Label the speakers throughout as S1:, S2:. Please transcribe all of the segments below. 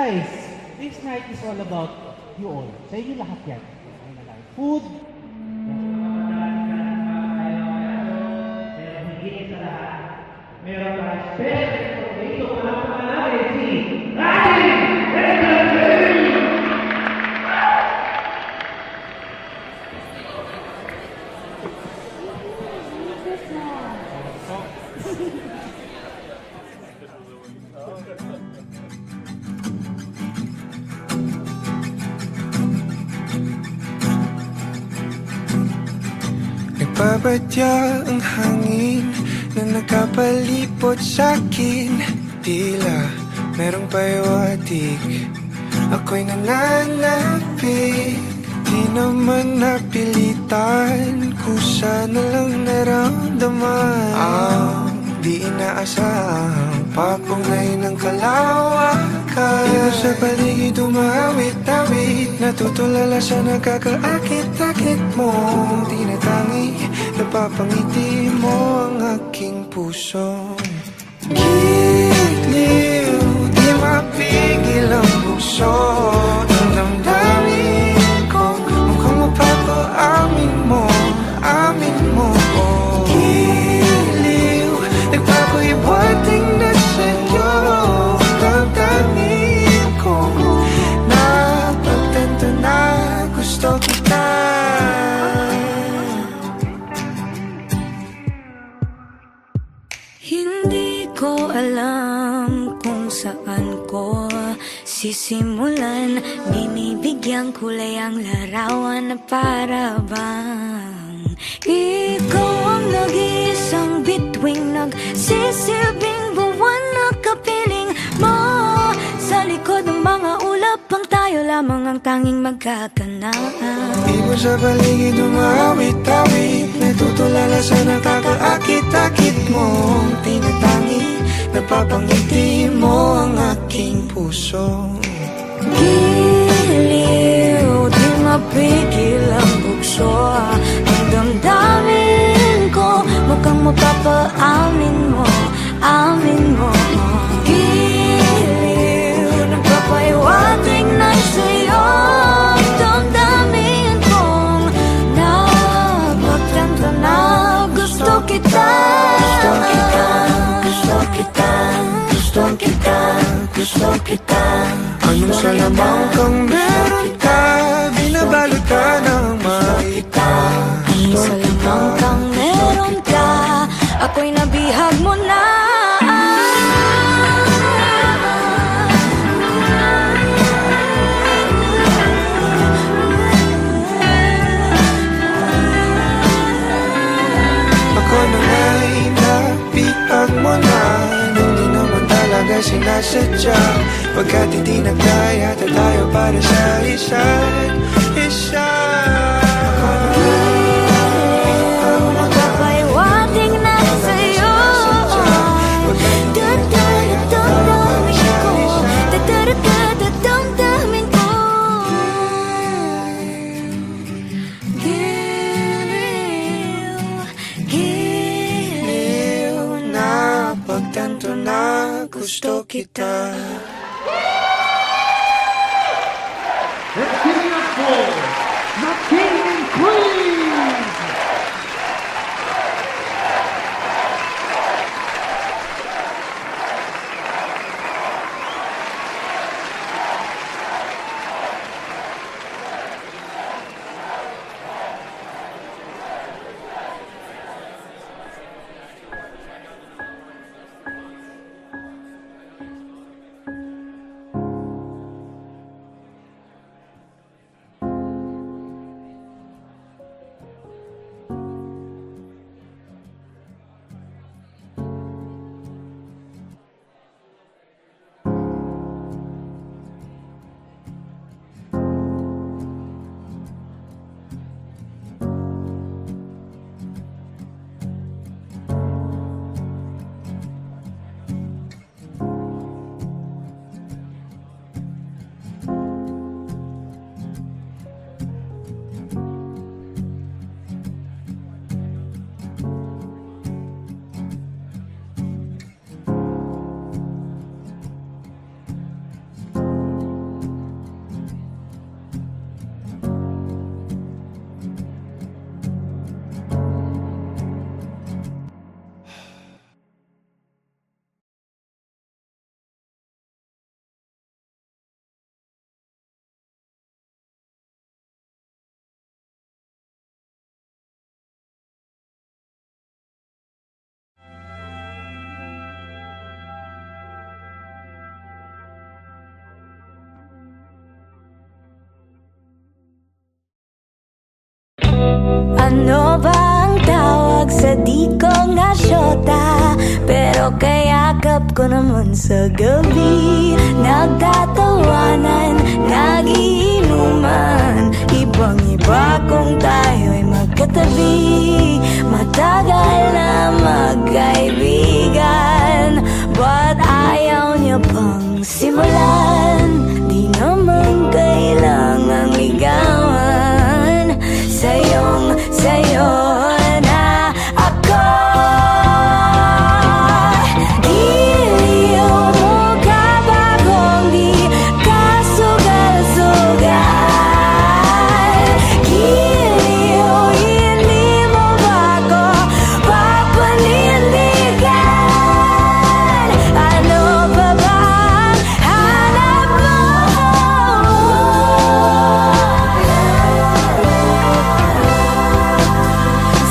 S1: guys, this night is all about you all. Sa inyo lahat yan. Food. Meron pa special dito pa lang pangalan si Rani Entertainment!
S2: Nagbabatya ang hangin na nakapalipot sa'kin. Tila merong pahiwatig, ako'y nananapig. Di naman napilitan, kusa na lang naramdaman. Di inaasahang papungay ng kalawakan. Ito sa paligid umawit-awit, natutulala sa nakakaakit-akit mo. Tinatangi, napapangiti mo ang aking puso. Giliw, di mapigil ang puso. Ang damdamin ko, mukhang mapapaamin mo, amin mo. Giliw, nagpapahiwating na sa'yo. Damdamin ko, napagtanto na gusto kita.
S3: Hindi ko alam kung saan ko sisimulan. Binibigyan kulay ang larawan na para bang ikaw ang nag-iisang bituing, nagsisilbing buwan na kapiling mo. Sa likod ng mga ulap pang tayo lamang ang tanging magkakanaan.
S2: Di mo sa paligid umawit-awit, natutulala sa nakakaakit-akit mo. Tinatangi, napapangiti mo ang aking puso.
S3: Giliw, di mapigil ang bukso. Ang damdamin ko, mukhang mapapaamin mo, amin mo. Giliw, nagpapahiwatig na sa'yo. Ang damdamin kong napagtanto na gusto kita. Gusto kita, gusto kita, gusto kita, gusto kita.
S2: Anong salamang kang meron ka, binabalot ka ng makita.
S3: Anong salamang kang meron ka, ako'y nabihag mo na.
S2: Ako na nga'y nabihag mo na, nung di naman talaga sinasadya. Pagkat hindi nagkaya tayo para sa isa't isa. Ako na
S3: Nagpapahiwatig na sa'yo. Dadamdamin ko, Giliw, giliw,
S2: napagtanto na gusto kita.
S1: Let's give it up for the King and Queen!
S3: Ano ba ang tawag sa di ko nga syota? Pero kayakap ko naman sa gabi. Nagtatawanan, nagiinuman, ibang-iba kung tayo'y magkatabi. Matagal na magkaibigan, but ayaw niya pang simulan. Di naman kailangang ligawan. Sa'yo na ako. Giliw mo ka ba kung di ka sugal-sugal? Giliw, hindi mo ba ako papanindigan? Ano pa ba ang hanap mo?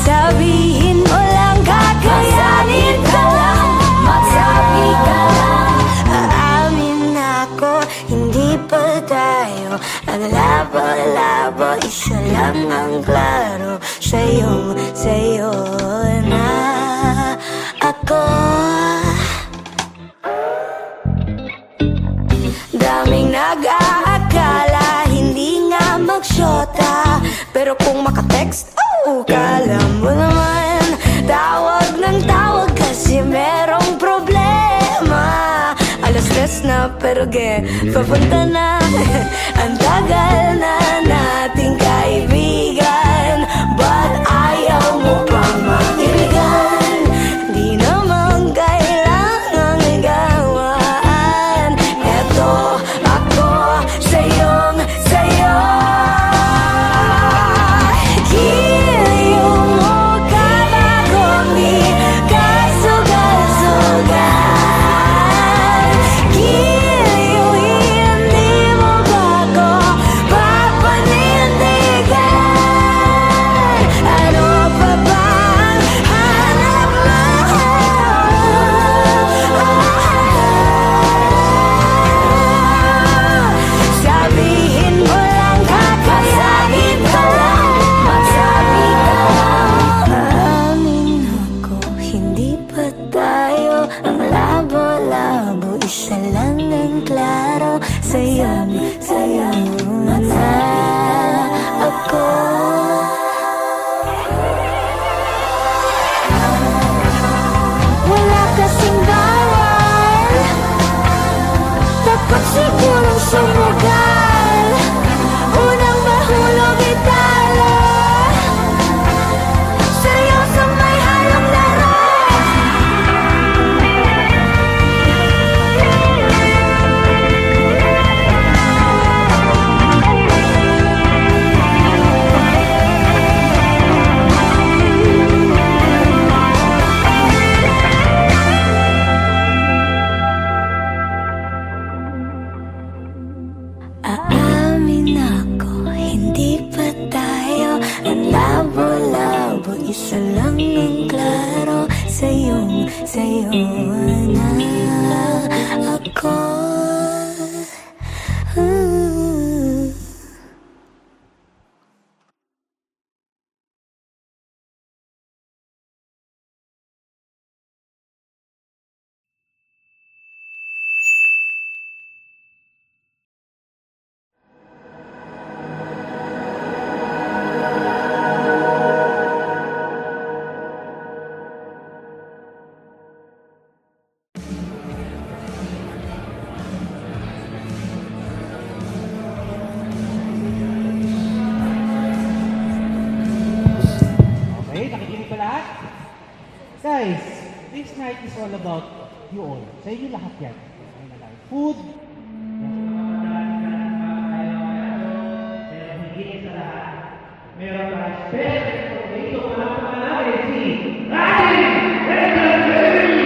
S3: Sabihin mo lang, kakayanin ko lang. Magsabi ka lang, aamin ako. Hindi pa tayo ang labo-labo, isa lang ang klaro. Sa'yo na ako. Daming nag-aakala hindi nga magsyota, pero kung makatext, kala mo naman tawag ng tawag kasi merong problema. Alas 3 na pero papunta na. Ang tagal na nating kaibigan, but ayaw mo pang makiligan. Di naman kailangang ligawan. Eto ako sa'yo. Giliw mo ka ba kung di ka sugal-sugal? Giliw, hindi mo ba ako papanindigan? Ano pa ba ang hanap mo? Sabihin mo lang, kakayanin ko lang. Magsabi ka lang, aamin ako. Hindi pa tayo ang labo-labo, isa lang ang klaro. Sa'yo na ako. Wala kasing bawal, takot sigurong sumugal. Unang mahulog italo, seryoso may halong laro. Aamin ako, hindi pa tayo ang labo-labo, isa lang ang klaro. Sa'yo na ako.
S1: Okay, nakikinig pa lahat? Guys, this night is all about you all. Sa inyo lahat yan. Food. Pero higit sa lahat, meron pa special dito para pangalawin si Raji Entertainment!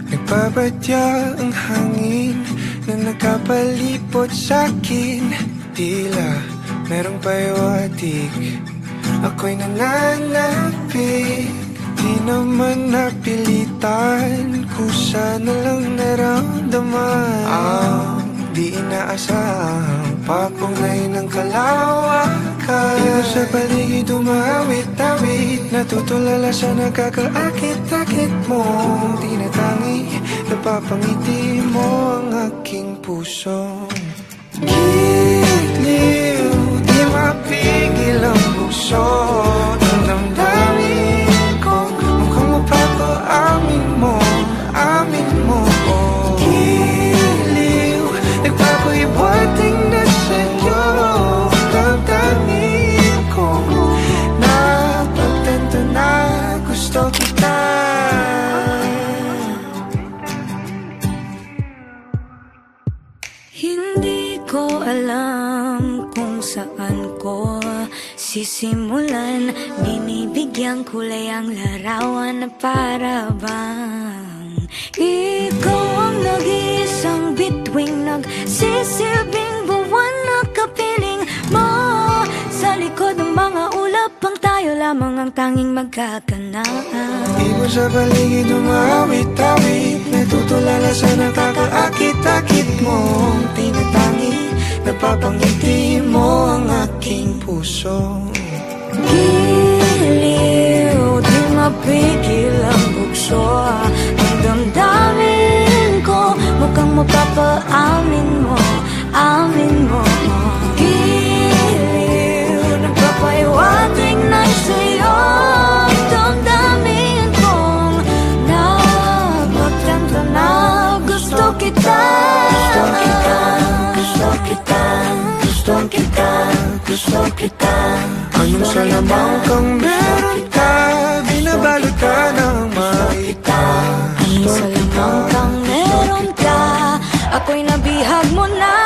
S2: Nagbabatya ang hangin na nakapalipot sa'kin. Tila merong pahiwatig, ako'y nananapik. Di naman napilitan, kusa na lang naramdaman ang di inaasahang papunay ng kalawakan. Di ko sa paligid umawit-awit, natutulala sa nakakaakit-akit mo. Tinatangi, napapangiti mo ang aking puso. Giliw, di mapigil ang puso. Ang damdamin amin mo, amin mo. Giliw, nagpapahiwating na sa'yo. Damdamin ko, napagtanto na gusto kita.
S3: Hindi ko alam kung saan ko sisimulan. Binibigyan kulay ang larawan na para bang ikaw ang nag-iisang bituing, nagsisilbing buwan na kapiling mo. Sa likod ng mga ulap, pang tayo lamang ang tanging magkakanaan.
S2: Ibo sa paligid umawit-awit, natutulala sa nakakaakit-akit mo. Tinatangi, napapangiti mo ang aking puso.
S3: Giliw, di mapigil ang bugso. Ang damdamin ko, mukhang mapapaamin mo, amin mo. Giliw, nagpapahiwatig na sa'yo. Ang damdamin kong napagtanto na gusto kita. Gusto kita, gusto kita, gusto kita, gusto kita.
S2: Anong salamang kang meron ka, binabalot ka ng maita.
S3: Anong salamang kang meron ka, ako'y nabihag mo na.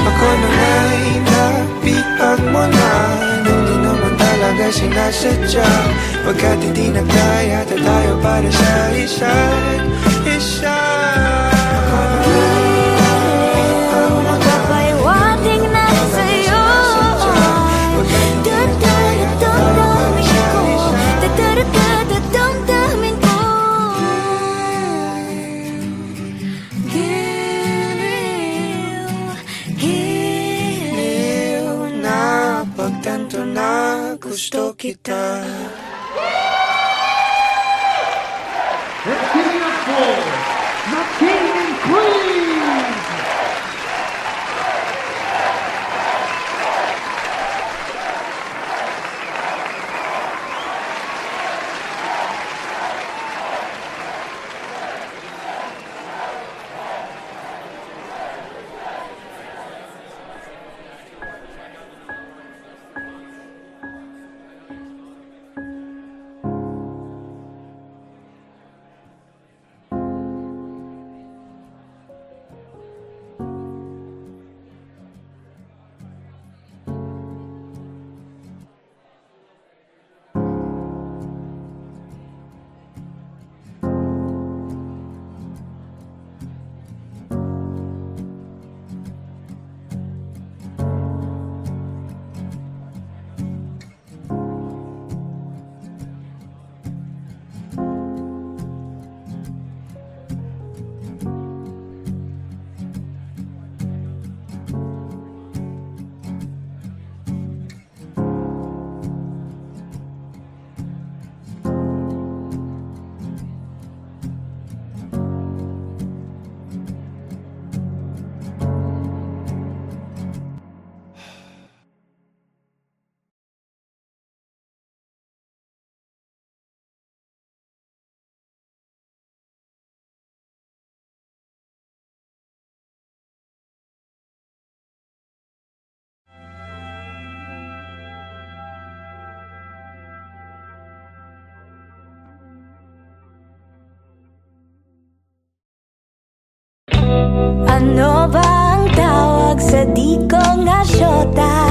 S2: Ako na nga'y napihag mo na, nung di naman talaga sinasadya. Pagkat hindi nagkaya tayo para sa isa't isa.
S3: Magpapahiwatig na sa'yo. Dadamdamin ko. Giliw, giliw,
S2: napagtanto na gusto kita.
S1: Let's give it up for the King and Queen!
S3: Ano ba ang tawag sa di ko nga syota?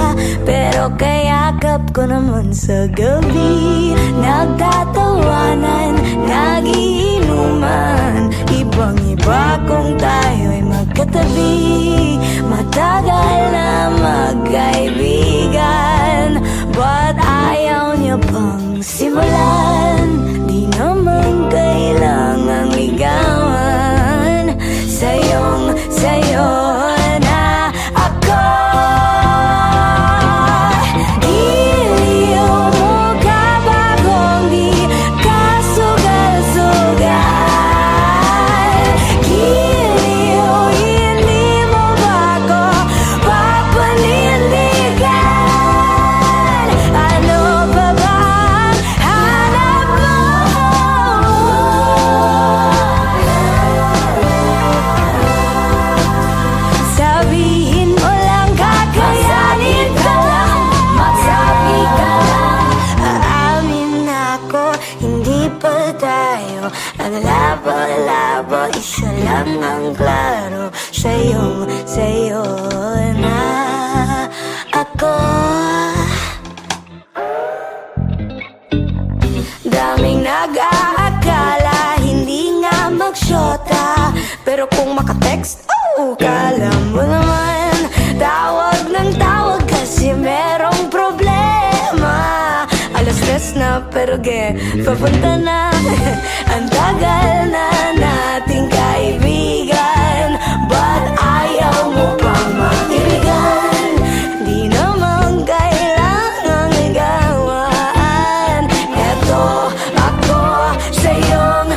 S3: pero kayakap ko naman sa gabi. Nagtatawanan, nagiinuman, ibang-iba kung tayo'y magkatabi. Matagal na magkaibigan, but ayaw niya pang simulan. Di naman kailangang ligawan, sayo na ako. Giliw mo ka ba kung di ka sugal-sugal? Giliw, hindi mo ba ko papanindigan? Ano pa ba ang hanap mo? Sabihin mo lang, kakayanin ka lang, magsabi ka lang. Aamin ako, hindi pa tayo ang labo-labo, isa lang ang klaro, sayo na ako. Daming nag-aakala hindi nga magsyota, pero kung makatext, kala mo naman tawag ng tawag kasi merong problema. Alas 3 na pero papunta na. Ang tagal na nating kaibigan, but ayaw mo pang makiligan. Di naman kailangang ligawan. Eto ako, sayo.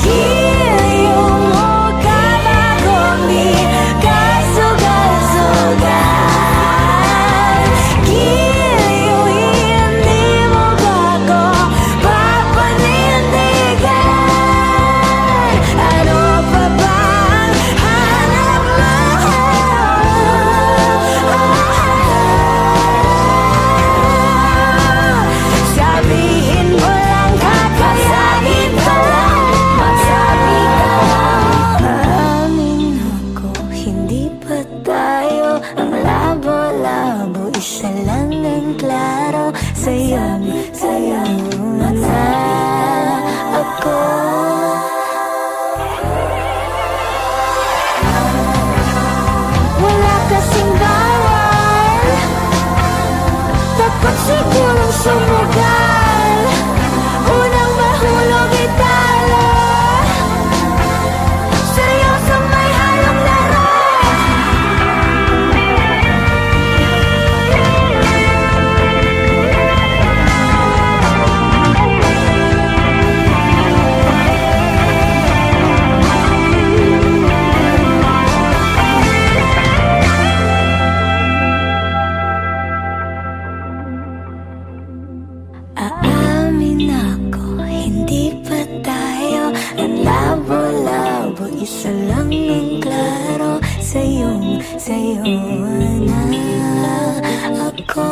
S3: Giliw mo ka ba kung di ka sugal-sugal? Giliw, hindi mo ba ko papanindigan? Ano pa ba ang hanap mo? Sabihin mo lang, kakayanin ka lang, magsabi ka lang. Aamin ako, hindi pa tayo ang labo-labo, isa lang ang klaro, sayo na ako. Wala kasing bawal, dapat sigurong sumugal. Unang mahulog italo, seryoso may halong laro. Aamin ako, hindi pa tayo ang labo-labo, isa lang ang klaro, sayo na ako.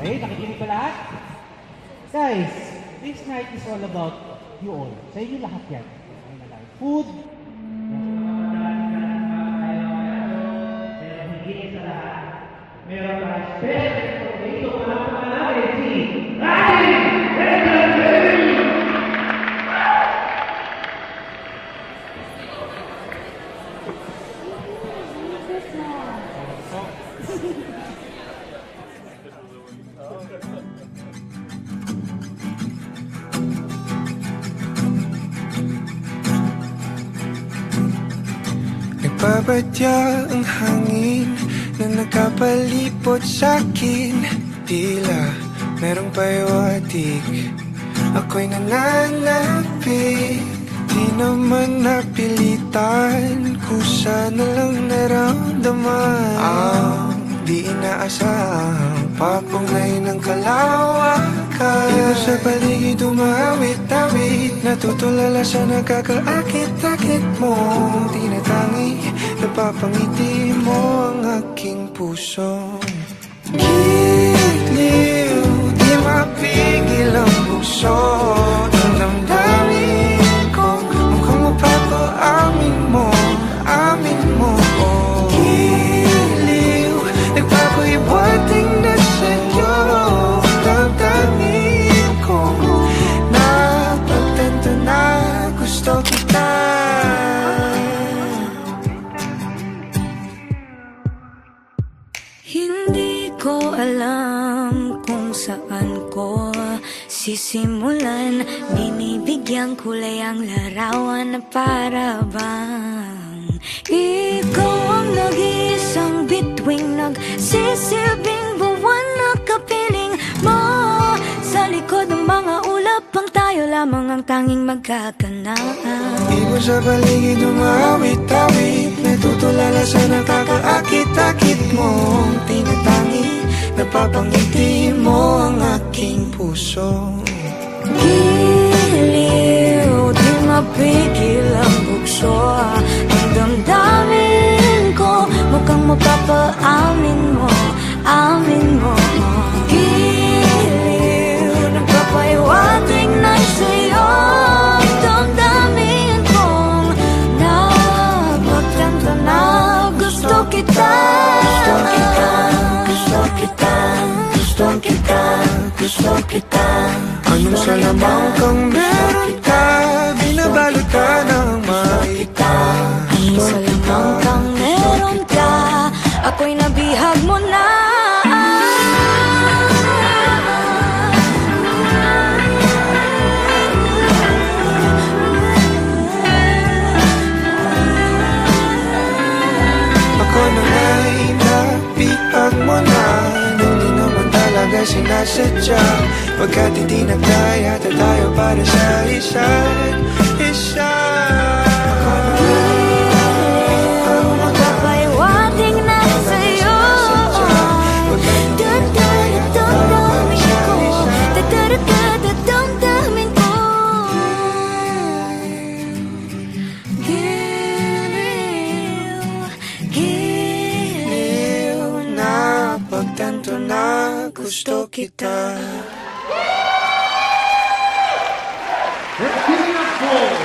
S1: Okay, nakikinig ba lahat? Guys, this night is all about you all. Sa inyo lahat yan. Food. Pero higit sa lahat, meron pa special dito para namin si Radim Entertainment!
S2: Nagbabadya ang hangin na nakapalipot sa'kin. Tila merong payawatig Ako'y nananapik, di naman napilitan, kusa na lang naramdaman ang di inaasahang papunay ng kalawakan. Iba sa paligid umawit-awit, natutulala sa nakakaakit-akit mo. Tinatangi, napapangiti mo ang aking puso. Giliw, di mapigil ang bukso ng damdamin ko. Mukhang mapapaamin mo, amin mo. Giliw, nagpapahiwating na sa'yo damdamin ko. Napagtanto na gusto kita.
S3: Hindi ko alam kung saan ko sisimulan. Binibigyan kulay ang larawan na para bang ikaw ang nag-iisang bituing, nagsisilbing buwan na kapiling mo. Sa likod ng mga ulap ang tayo lamang ang tanging magkakanaan.
S2: Iba sa paligid umawit-awit, natutulala sa nakakaakit-akit mo. Tinatangi, napapangiti mo ang aking puso.
S3: Giliw, di mapigil ang bukso ng damdamin ko. Mukhang mapapaamin mo, amin mo. Giliw, nagpapahiwating na sa'yo damdamin kong napagtanto na gusto kita. Gusto kita, gusto kita, gusto kita, gusto kita.
S2: Anong salamang kang meron ka, binabalot ka ng maita.
S3: Anong salamang kang meron ka, ako'y nabihag mo na.
S2: Ako na nga'y napihag mo na, nung di naman talaga sinasadya. Pagkat hindi nagkaya tayo para sa isa't isa.
S3: Magpapahiwating na sa'yo damdamin ko, damdamin ko. Giliw,
S2: Napagtanto na gusto kita.
S1: Let's give it up for